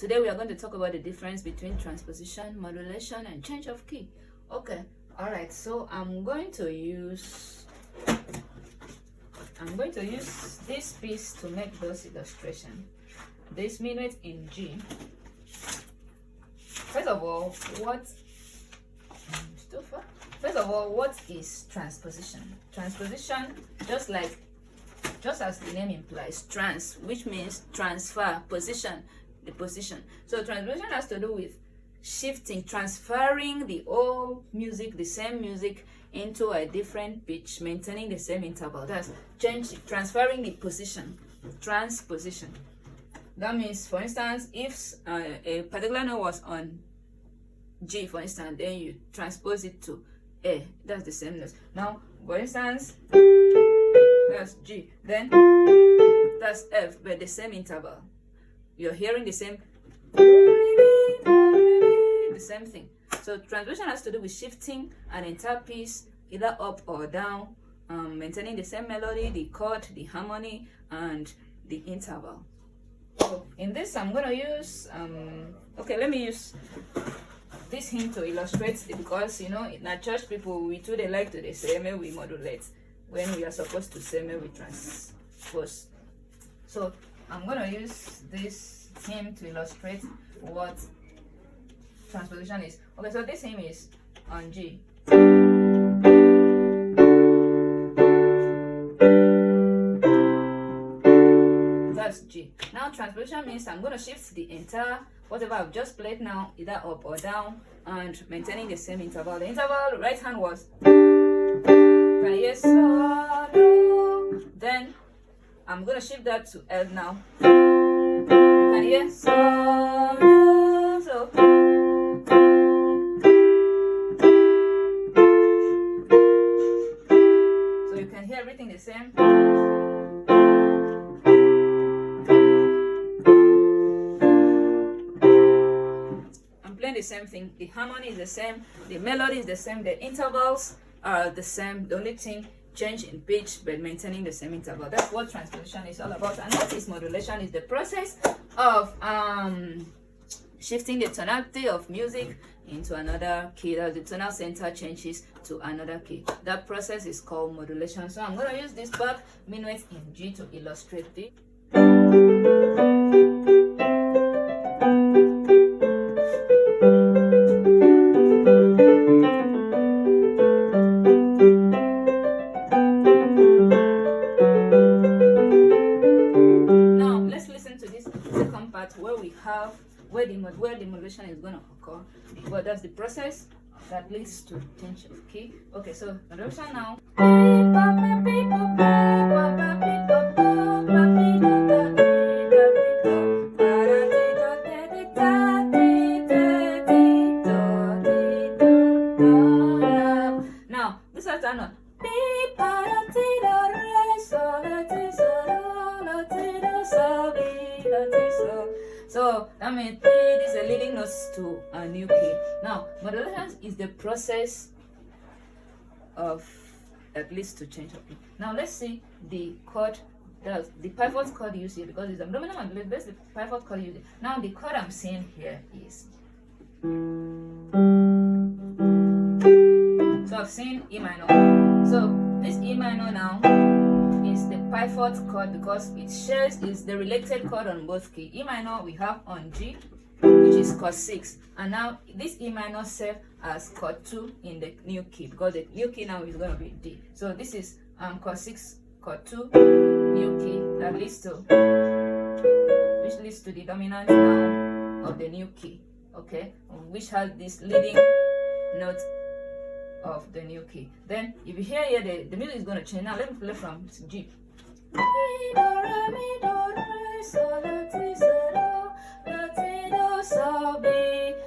Today we are going to talk about the difference between transposition, modulation, and change of key. Okay, all right. So I'm going to use this piece to make those illustrations. This minuet in G. First of all, what is transposition? Transposition, just as the name implies, trans, which means transfer, position, the position. So transposition has to do with shifting, transferring the old music, the same music, into a different pitch, maintaining the same interval. That's transferring the position, transposition. That means, for instance, if a particular note was on G, for instance, then you transpose it to A. That's the same note. Now, for instance, that's G, then that's F, but the same interval. You're hearing the same thing. So transposition has to do with shifting an entire piece either up or down, maintaining the same melody, the chord, the harmony, and the interval. So in this, I'm going to use let me use this hymn to illustrate it, because in our church people, we too, they like to say may we modulate when we are supposed to say may we transpose. So I'm going to use this hymn to illustrate what transposition is. Okay, so this hymn is on G. That's G. Now transposition means I'm going to shift the entire whatever I've just played now, either up or down, and maintaining the same interval. The interval, right hand was yes, then I'm going to shift that to L now. You can hear so. So you can hear everything the same. I'm playing the same thing. The harmony is the same. The melody is the same. The intervals are the same. The only thing change in pitch, but maintaining the same interval. That's what transposition is all about. And what is modulation? Is the process of shifting the tonality of music into another key. That the tonal center changes to another key. That process is called modulation. So I'm going to use this back minuet in G to illustrate it. Where the modulation is going to occur, but that's the process that leads to change of key. Okay, so modulation now. Now this is done on. So that means these are leading us to a new key. Now, modulation is the process of at least to change of key. Now let's see the chord, the pivot chord used here, because it's a dominant modulation. That's the pivot chord used. Now the chord I'm seeing here is. So I've seen E minor. So this E minor now is the pivot chord, because it is the related chord on both keys. E minor we have on G, which is chord 6, and now this E minor serves as chord 2 in the new key, because the new key now is going to be D. So this is chord 6, chord 2, new key, that leads to the dominant now of the new key, okay, which has this leading note of the new key. Then if you hear here, the music is going to change. Now let me play from G.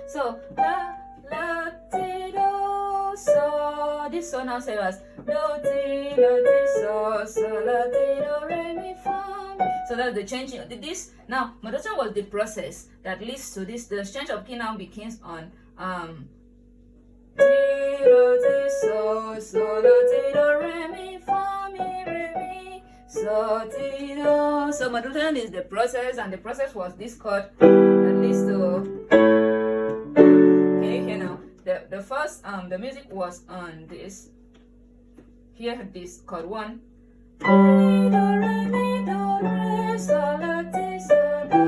So la ti do so. This so now serves as do ti so la ti do re mi fa mi. So that's the changing. This now modulation was the process that leads to this. The change of key now begins on ti do ti so la ti do re mi fa mi re mi so ti do. So modulation is the process, and the process was this chord that leads to because the music was on this. Here, this chord 1. Mi, do, re, mi, do, re, sol, la, ti, sol, do,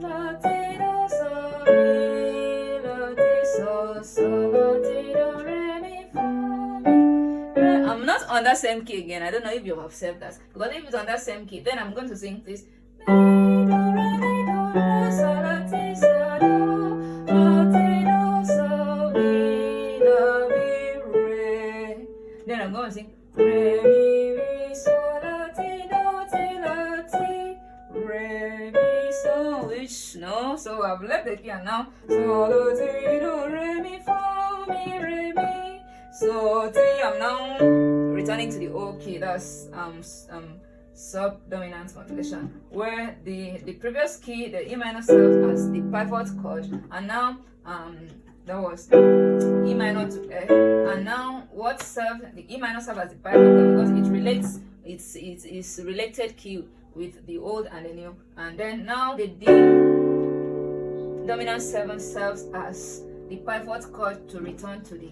la, ti, do, sol, mi, la, ti, sol, sol, la, ti, do, re, mi, fa, mi, re. I'm not on that same key again. I don't know if you've observed that. Because if it's on that same key, then I'm going to sing this. Mi, do, re, sol, la, ti, sol, do, la, ti, do, sol, mi, la, mi, re. Then I'm going to sing re, mi, re, sol, la, ti, do, ti, la, ti, re, mi, sol, which, no, so I've left the key and now, sol, la, ti, do, re, mi, fa, mi, re, mi, so, ti, I'm now returning to the O key, that's subdominant modulation, where the previous key, the E minor, serves as the pivot chord, and now that was E minor to F, and now what served the E minor serves as the pivot chord because it relates, it's related key with the old and the new, and then now the D dominant 7 serves as the pivot chord to return to the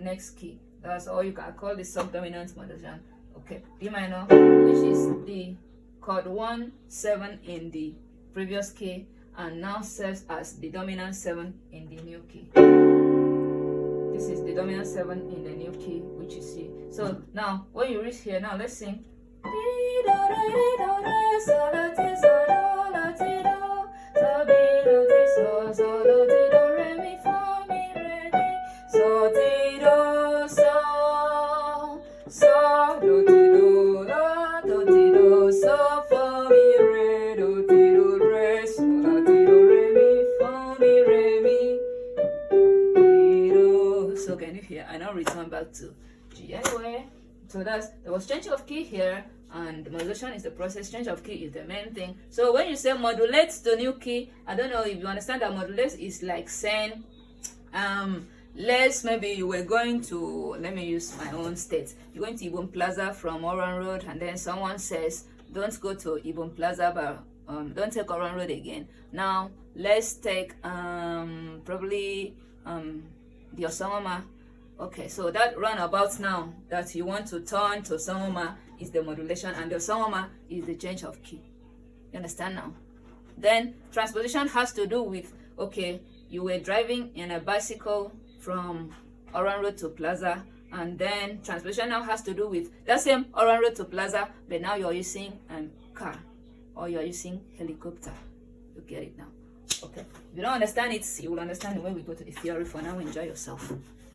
next key. That's all you can call the subdominant modulation. Okay, D minor, which is the chord 1, 7 in the previous key, and now serves as the dominant 7 in the new key. This is the dominant 7 in the new key, which is C. So now, when you reach here, now let's sing. Di, do, re, do, re, sol, la, ti, sol, do, la, ti, do, sol, mi, do, ti, sol, sol, do, ti, do, re, mi, fa, mi, re, mi, so, ti, do, sol, sol, do, ti, do, la, do, ti, do, sol, fa, mi, re, do, ti, do, re, sol, la, ti, do, re, mi, fa, mi, re, mi, ti, do. So can you hear? I now return back to G anyway. So there was change of key here, and the modulation is the process. Change of key is the main thing. So when you say modulate to new key, I don't know if you understand that modulate is like saying, maybe you were going to, let me use my own state. You're going to Ibom Plaza from Oran Road, and then someone says, don't go to Ibom Plaza, but don't take Oran Road again. Now let's take probably the Osama. Okay, so that roundabout now that you want to turn to Osama is the modulation, and the Osama is the change of key. You understand now? Then transposition has to do with, okay, you were driving in a bicycle from Oran Road to Plaza, and then transposition now has to do with that same Oran Road to Plaza, but now you're using car, or you're using helicopter. You get it now? Okay. If you don't understand it, you will understand it when we go to the theory. For now, enjoy yourself.